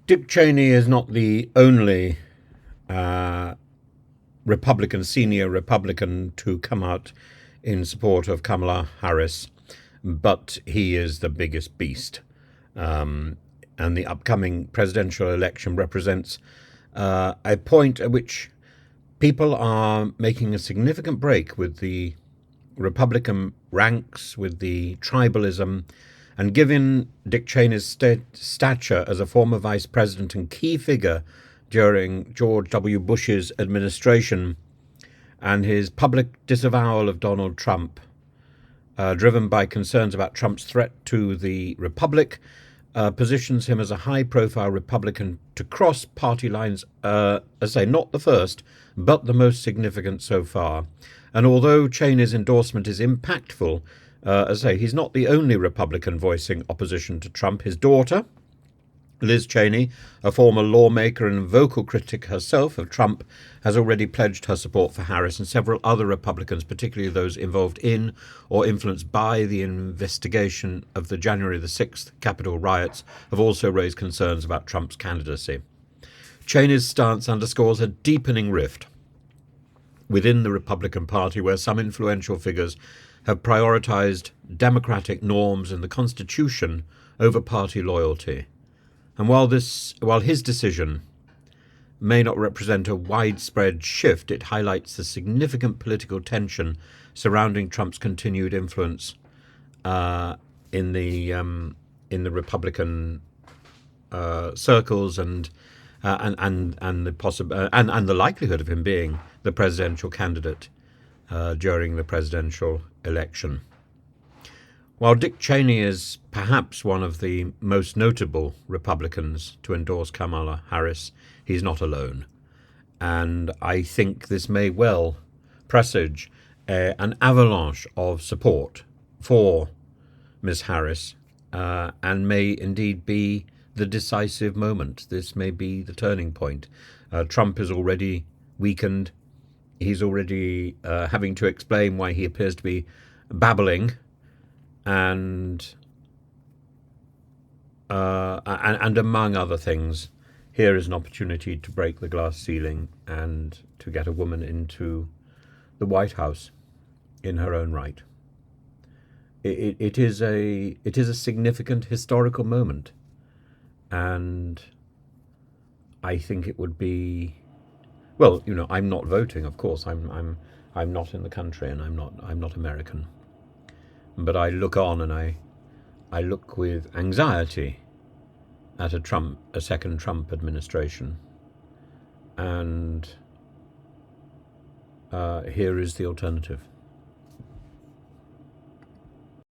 Dick Cheney is not the only senior Republican to come out in support of Kamala Harris, but he is the biggest beast. And the upcoming presidential election represents a point at which people are making a significant break with the Republican ranks, with the tribalism, and given Dick Cheney's stature as a former vice president and key figure during George W. Bush's administration, and his public disavowal of Donald Trump, driven by concerns about Trump's threat to the Republic, positions him as a high-profile Republican to cross party lines, as I say, not the first, but the most significant so far. And although Cheney's endorsement is impactful, as I say, he's not the only Republican voicing opposition to Trump. His daughter, Liz Cheney, a former lawmaker and vocal critic herself of Trump, has already pledged her support for Harris, and several other Republicans, particularly those involved in or influenced by the investigation of the January the 6th Capitol riots, have also raised concerns about Trump's candidacy. Cheney's stance underscores a deepening rift within the Republican Party, where some influential figures have prioritized democratic norms and the Constitution over party loyalty. And while his decision may not represent a widespread shift, it highlights the significant political tension surrounding Trump's continued influence in the Republican circles and the likelihood of him being the presidential candidate during the presidential election. While Dick Cheney is perhaps one of the most notable Republicans to endorse Kamala Harris, he's not alone. And I think this may well presage an avalanche of support for Ms. Harris, and may indeed be the decisive moment. This may be the turning point. Trump is already weakened. He's already having to explain why he appears to be babbling, and among other things, here is an opportunity to break the glass ceiling and to get a woman into the White House in her own right. It is a significant historical moment, and I think it would be, well, I'm not voting, of course. I'm not in the country, and I'm not American. But I look on and I look with anxiety at a second Trump administration. And here is the alternative.